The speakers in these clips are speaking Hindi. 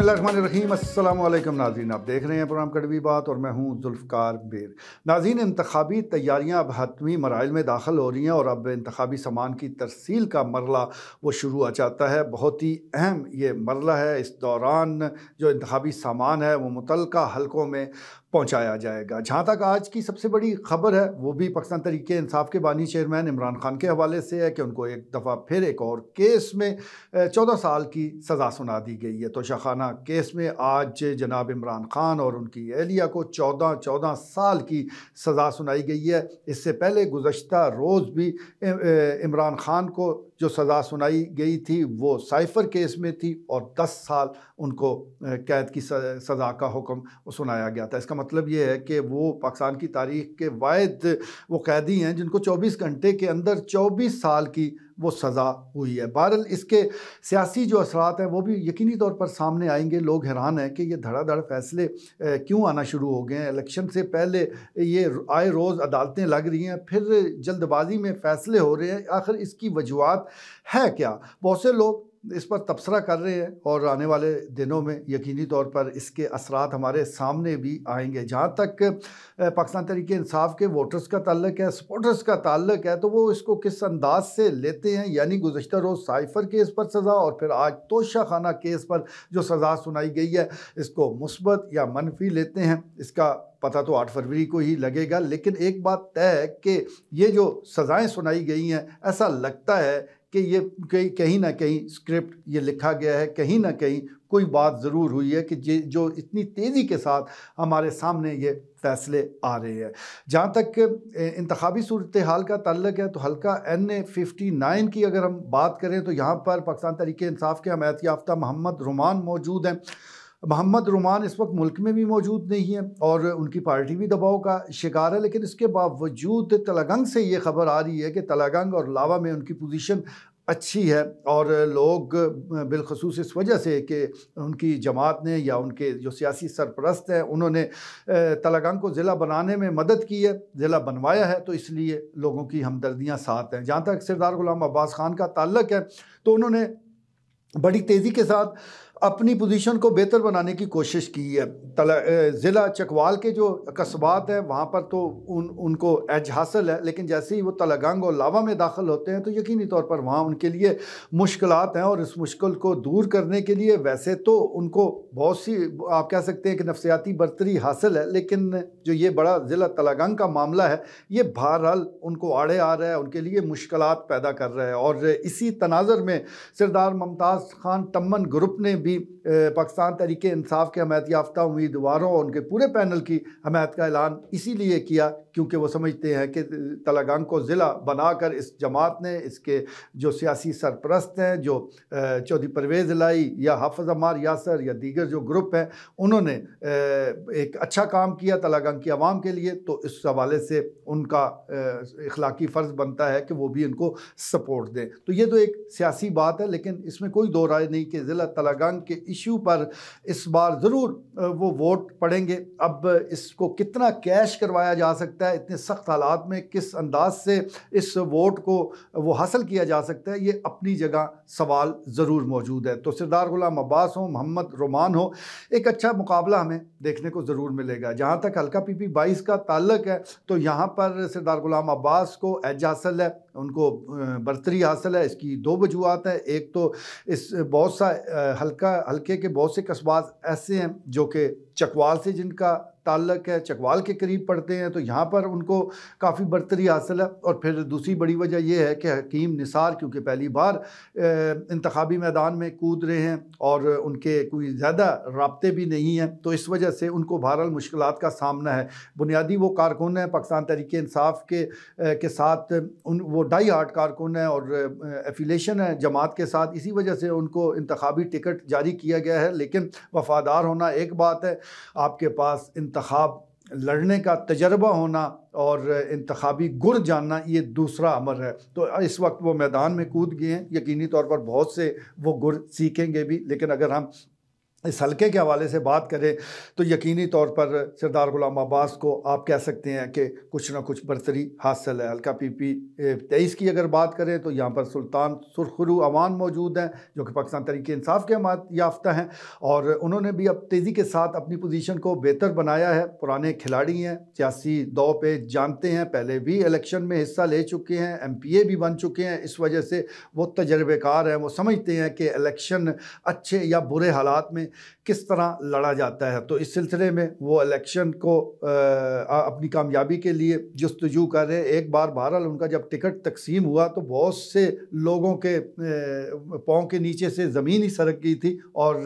बिस्मिल्लाहिर्रहमानिर्रहीम। अस्सलाम वालेकुम नाज़रीन, आप देख रहे हैं प्रोग्राम कड़वी बात और मैं हूं जुल्फ़कार बेर। नाज़रीन, इंतखाबी तैयारियां अब हतमी मराइल में दाखिल हो रही हैं और अब इंतखाबी सामान की तरसील का मरला वो शुरू हो जाता है। बहुत ही अहम ये मरला है। इस दौरान जो इंतखाबी सामान है वो मुतल्लिका हलकों में पहुँचाया जाएगा। जहाँ तक आज की सबसे बड़ी खबर है वो भी पाकिस्तान तहरीक इंसाफ के बानी चेयरमैन इमरान खान के हवाले से है कि उनको एक दफ़ा फिर एक और केस में 14 साल की सज़ा सुना दी गई है। तोशाखाना केस में आज जनाब इमरान खान और उनकी एहलिया को 14 साल की सज़ा सुनाई गई है। इससे पहले गुज़श्ता रोज़ भी इमरान खान को जो सज़ा सुनाई गई थी वो साइफ़र केस में थी और 10 साल उनको कैद की सज़ा का हुक्म सुनाया गया था। इसका मतलब ये है कि वो पाकिस्तान की तारीख़ के वाहिद वो कैदी हैं जिनको 24 घंटे के अंदर 24 साल की वो सज़ा हुई है। बहरहाल इसके सियासी जो असरात हैं वो भी यकीनी तौर पर सामने आएंगे। लोग हैरान हैं कि ये धड़ाधड़ फैसले क्यों आना शुरू हो गए हैं। इलेक्शन से पहले ये आए रोज़ अदालतें लग रही हैं, फिर जल्दबाजी में फ़ैसले हो रहे हैं। आखिर इसकी वजूहात है क्या? बहुत से लोग इस पर तबसरा कर रहे हैं और आने वाले दिनों में यकीनी तौर पर इसके असरात हमारे सामने भी आएंगे। जहाँ तक पाकिस्तान तहरीक इंसाफ के वोटर्स का ताल्लुक है, सपोर्टर्स का ताल्लुक है, तो वो इसको किस अंदाज से लेते हैं। यानी गुज़श्ता रोज़ साइफ़र केस पर सज़ा और फिर आज तोशाखाना केस पर जो सज़ा सुनाई गई है, इसको मुस्बत या मनफी लेते हैं, इसका पता तो 8 फरवरी को ही लगेगा। लेकिन एक बात तय है कि ये जो सज़ाएँ सुनाई गई हैं, ऐसा लगता है कि ये कहीं ना कहीं स्क्रिप्ट ये लिखा गया है, कहीं ना कहीं कोई बात ज़रूर हुई है कि जो इतनी तेज़ी के साथ हमारे सामने ये फ़ैसले आ रहे हैं। जहाँ तक इंतखाबी सूरत हाल का ताल्लुक है तो हल्का NA 59 की अगर हम बात करें तो यहाँ पर पाकिस्तान तहरीक इंसाफ के हमायत याफ्ता मोहम्मद रुमान मौजूद हैं। मोहम्मद रुमान इस वक्त मुल्क में भी मौजूद नहीं है और उनकी पार्टी भी दबाव का शिकार है। लेकिन इसके बावजूद तलगंग से ये खबर आ रही है कि तलगंग और लावा में उनकी पोजीशन अच्छी है और लोग बिलखसूस इस वजह से कि उनकी जमात ने या उनके जो सियासी सरपरस्त हैं उन्होंने तलगंग को ज़िला बनाने में मदद की है, ज़िला बनवाया है, तो इसलिए लोगों की हमदर्दियाँ साथ हैं। जहाँ तक सरदार गुलाम अब्बास खान का ताल्लुक है तो उन्होंने बड़ी तेज़ी के साथ अपनी पोजीशन को बेहतर बनाने की कोशिश की है। ज़िला चकवाल के जो कस्बात हैं वहाँ पर तो उनको एज हासिल है, लेकिन जैसे ही वो तलगंग और लावा में दाखिल होते हैं तो यकीनी तौर पर वहाँ उनके लिए मुश्किलात हैं और इस मुश्किल को दूर करने के लिए वैसे तो उनको बहुत सी आप कह सकते हैं कि नफसियाती बर्तरी हासिल है, लेकिन जो ये बड़ा ज़िला तलगंग का मामला है ये बहरहाल उनको आड़े आ रहा है, उनके लिए मुश्किलात पैदा कर रहा है। और इसी तनाज़र में सरदार मुमताज़ खान टम्मन ग्रुप ने भी पाकिस्तान तहरीक इंसाफ के हमायत याफ्ता उम्मीदवारों और उनके पूरे पैनल की हमायत का ऐलान इसीलिए किया क्योंकि वो समझते हैं कि तलगंग को ज़िला बनाकर इस जमात ने, इसके जो सियासी सरपरस्त हैं, जो चौधरी परवेज़ इलाही या हाफिज़ अम्मार यासर या दीगर जो ग्रुप हैं, उन्होंने एक अच्छा काम किया तलगंग की आवाम के लिए, तो इस हवाले से उनका इखलाकी फ़र्ज़ बनता है कि वो भी उनको सपोर्ट दें। तो ये तो एक सियासी बात है, लेकिन इसमें कोई दो राय नहीं कि ज़िला तलगंग के इशू पर इस बार ज़रूर वो वोट पड़ेंगे। अब इसको कितना कैश करवाया जा सकता है, इतने सख्त हालात में किस अंदाज से इस वोट को वो हासिल किया जा सकता है, ये अपनी जगह सवाल ज़रूर मौजूद है। तो सरदार गुलाम अब्बास हो, मोहम्मद रुमान हो, एक अच्छा मुकाबला हमें देखने को ज़रूर मिलेगा। जहाँ तक हल्का PP 22 का ताल्लुक है तो यहाँ पर सरदार गुलाम अब्बास को एज हासिल है, उनको बर्तरी हासिल है। इसकी दो वजूहात है। एक तो इस बहुत सा हल्के के बहुत से कस्बात ऐसे हैं जो कि चकवाल से जिनका ताल्लुक है, चकवाल के करीब पड़ते हैं, तो यहाँ पर उनको काफ़ी बर्तरी हासिल है। और फिर दूसरी बड़ी वजह यह है कि हकीम निसार क्योंकि पहली बार इंतखाबी मैदान में कूद रहे हैं और उनके कोई ज़्यादा राब्ते भी नहीं हैं, तो इस वजह से उनको बहरहाल मुश्किलात का सामना है। बुनियादी वो कारकुन है पाकिस्तान तहरीक इंसाफ के साथ, वो डाई हार्ट कारकुन है और एफिलेशन है जमात के साथ, इसी वजह से उनको इंतखाबी टिकट जारी किया गया है। लेकिन वफ़ादार होना एक बात है, आपके पास इंतखाब लड़ने का तजर्बा होना और इंतखाबी गुर जानना ये दूसरा अमर है। तो इस वक्त वो मैदान में कूद गए हैं, यकीनी तौर पर बहुत से वो गुर सीखेंगे भी। लेकिन अगर हम इस हलके के हवाले से बात करें तो यकीनी तौर पर सरदार गुलाम अब्बास को आप कह सकते हैं कि कुछ ना कुछ बरतरी हासिल है। हल्का PP 23 की अगर बात करें तो यहाँ पर सुल्तान सुरखरू अवान मौजूद हैं जो कि पाकिस्तान तहरीक इंसाफ के हमायत याफ्ता हैं, और उन्होंने भी अब तेज़ी के साथ अपनी पोजीशन को बेहतर बनाया है। पुराने खिलाड़ी हैं, सियासी दौर पे जानते हैं, पहले भी इलेक्शन में हिस्सा ले चुके हैं, MPA भी बन चुके हैं। इस वजह से वो तजर्बेकार हैं, वो समझते हैं कि इलेक्शन अच्छे या बुरे हालात में किस तरह लड़ा जाता है। तो इस सिलसिले में वो इलेक्शन को अपनी कामयाबी के लिए जस्तजू कर रहे हैं। एक बार बहरहाल उनका जब टिकट तकसीम हुआ तो बहुत से लोगों के पाँव के नीचे से ज़मीन ही सरक गई थी और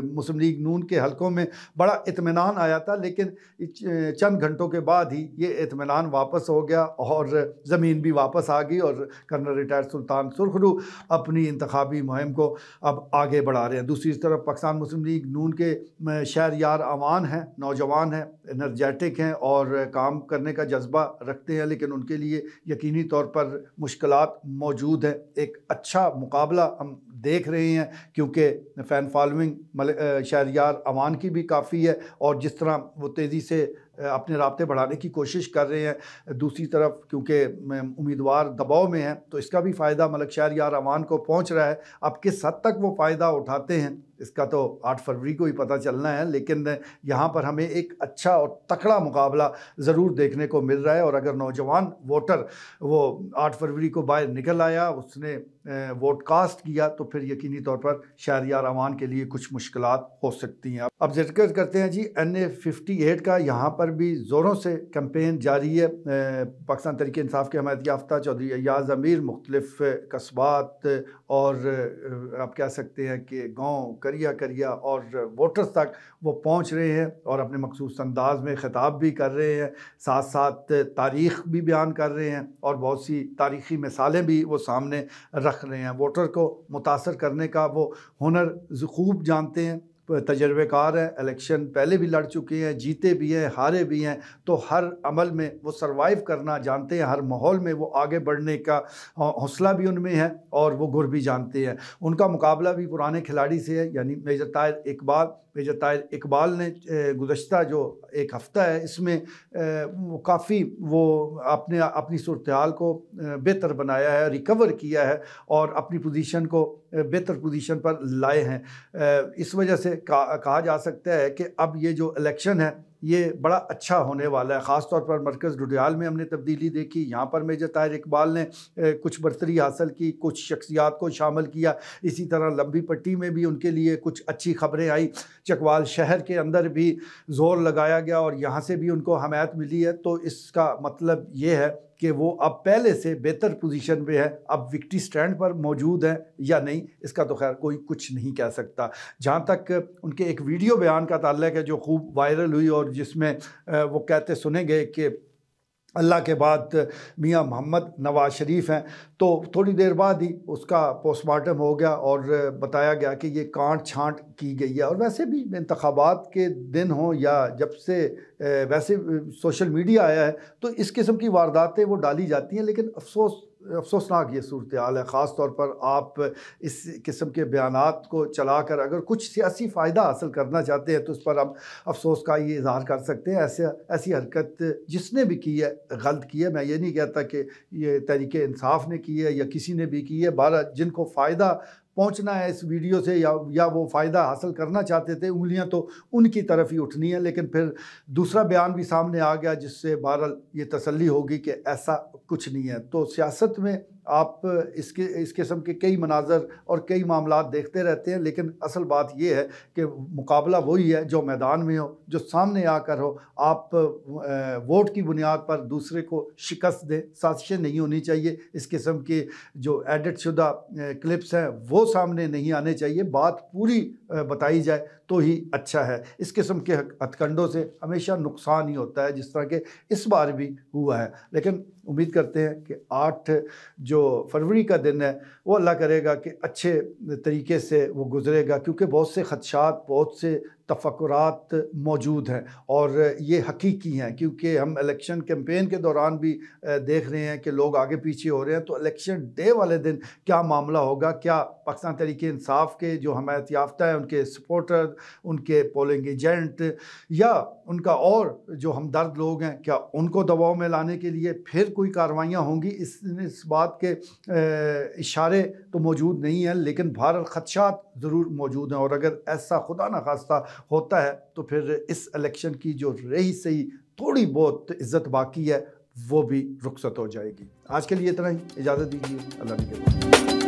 मुस्लिम लीग नून के हलकों में बड़ा इत्मीनान आया था, लेकिन चंद घंटों के बाद ही ये इत्मीनान वापस हो गया और ज़मीन भी वापस आ गई और कर्नल रिटायर्ड सुल्तान सुरखरू अपनी इंतखाबी मुहिम को अब आगे बढ़ा रहे हैं। दूसरी तरफ पाकिस्तान मुस्लिम लीग नून के शहरयार अवान हैं, नौजवान हैं, एनर्जेटिक हैं और काम करने का जज्बा रखते हैं, लेकिन उनके लिए यकीनी तौर पर मुश्किलात मौजूद हैं। एक अच्छा मुकाबला हम देख रहे हैं क्योंकि फ़ैन फॉलोइंग शहरयार अवान की भी काफ़ी है और जिस तरह वो तेज़ी से अपने राब्ते बढ़ाने की कोशिश कर रहे हैं। दूसरी तरफ क्योंकि उम्मीदवार दबाव में हैं तो इसका भी फ़ायदा मलक शहरयार अवान को पहुंच रहा है। अब किस हद तक वो फ़ायदा उठाते हैं इसका तो 8 फरवरी को ही पता चलना है, लेकिन यहाँ पर हमें एक अच्छा और तकड़ा मुकाबला ज़रूर देखने को मिल रहा है। और अगर नौजवान वोटर वो 8 फरवरी को बाहर निकल आया, उसने वोट कास्ट किया, तो फिर यकीनी तौर पर शहरयार अवान के लिए कुछ मुश्किलात हो सकती हैं। अब जिक्र करते हैं जी NA-58 का। यहाँ पर भी ज़ोरों से कैंपेन जारी है। पाकिस्तान तहरीक इंसाफ के हमायत याफ्ता चौधरी अय्याज़ अमीर मुख्तलिफ कस्बात और आप कह सकते हैं कि गाँव करिया और वोटर्स तक वो पहुँच रहे हैं और अपने मखसूस अंदाज में ख़िताब भी कर रहे हैं, साथ साथ तारीख़ भी बयान कर रहे हैं और बहुत सी तारीख़ी मिसालें भी वो सामने रख रहे हैं। वोटर को मुतासर करने का वो हुनर खूब जानते हैं, तजर्बेकार हैं, इलेक्शन पहले भी लड़ चुके हैं, जीते भी हैं, हारे भी हैं, तो हर अमल में वो सरवाइव करना जानते हैं, हर माहौल में वो आगे बढ़ने का हौसला भी उनमें है और वो गुर भी जानते हैं। उनका मुकाबला भी पुराने खिलाड़ी से है, यानी मेजर ताहिर इकबाल ने गुज़श्ता जो एक हफ़्ता है इसमें वो काफ़ी वो आपने अपनी सूरत हाल को बेहतर बनाया है, रिकवर किया है और अपनी पोजीशन को बेहतर पोजीशन पर लाए हैं। इस वजह से कहा जा सकता है कि अब ये जो इलेक्शन है ये बड़ा अच्छा होने वाला है। ख़ास तौर पर मरकज़ डुडियाल में हमने तब्दीली देखी, यहाँ पर मेजर ताहिर इकबाल ने कुछ बरतरी हासिल की, कुछ शख्सियात को शामिल किया। इसी तरह लंबी पट्टी में भी उनके लिए कुछ अच्छी खबरें आई, चकवाल शहर के अंदर भी ज़ोर लगाया गया और यहाँ से भी उनको हमायत मिली है। तो इसका मतलब ये है कि वो अब पहले से बेहतर पोजीशन पे है। अब विक्ट्री स्टैंड पर मौजूद है या नहीं, इसका तो खैर कोई कुछ नहीं कह सकता। जहाँ तक उनके एक वीडियो बयान का ताल्लुक है जो खूब वायरल हुई और जिसमें वो कहते सुने गए कि अल्लाह के बाद मियाँ मोहम्मद नवाज़ शरीफ हैं, तो थोड़ी देर बाद ही उसका पोस्टमार्टम हो गया और बताया गया कि ये काट छांट की गई है। और वैसे भी इंतखाबात के दिन हों या जब से वैसे सोशल मीडिया आया है तो इस किस्म की वारदातें वो डाली जाती हैं, लेकिन अफसोसनाक ये सूरत हाल है। ख़ास तौर पर आप इस किस्म के बयानात को चलाकर अगर कुछ सियासी फ़ायदा हासिल करना चाहते हैं तो उस पर हम अफसोस का ये इज़हार कर सकते हैं। ऐसी हरकत जिसने भी की है गलत की है। मैं ये नहीं कहता कि ये तहरीक इंसाफ ने की है या किसी ने भी की है। बारह जिनको फ़ायदा पहुंचना है इस वीडियो से या वो फ़ायदा हासिल करना चाहते थे, उंगलियां तो उनकी तरफ ही उठनी है। लेकिन फिर दूसरा बयान भी सामने आ गया जिससे बहरहाल ये तसल्ली होगी कि ऐसा कुछ नहीं है। तो सियासत में आप इस किस्म के कई मनाजर और कई मामलात देखते रहते हैं, लेकिन असल बात यह है कि मुकाबला वही है जो मैदान में हो, जो सामने आकर हो। आप वोट की बुनियाद पर दूसरे को शिकस्त दें, साजिशें नहीं होनी चाहिए। इस किस्म के जो एडिट शुदा क्लिप्स हैं वो सामने नहीं आने चाहिए। बात पूरी बताई जाए तो ही अच्छा है। इस किस्म के हथकंडों से हमेशा नुकसान ही होता है, जिस तरह के इस बार भी हुआ है। लेकिन उम्मीद करते हैं कि 8 जो फरवरी का दिन है वो अल्लाह करेगा कि अच्छे तरीके से वो गुजरेगा, क्योंकि बहुत से खदशात, बहुत से तफक्कुरात मौजूद हैं और ये हकीकी हैं, क्योंकि हम इलेक्शन कैंपेन के दौरान भी देख रहे हैं कि लोग आगे पीछे हो रहे हैं। तो इलेक्शन डे वाले दिन क्या मामला होगा, क्या पाकिस्तान तहरीक इंसाफ के जो हमायत याफ्ता है, उनके सपोर्टर, उनके पोलिंग एजेंट या उनका और जो हमदर्द लोग हैं, क्या उनको दबाव में लाने के लिए फिर कोई कार्रवाइयाँ होंगी? इस बात के इशारे तो मौजूद नहीं हैं, लेकिन बहरहाल ख़दशात ज़रूर मौजूद हैं। और अगर ऐसा खुदा न खास्ता होता है तो फिर इस इलेक्शन की जो रही सही थोड़ी बहुत इज़्ज़त बाकी है वो भी रुखसत हो जाएगी। आज के लिए इतना ही, इजाज़त दीजिए। अल्लाह ने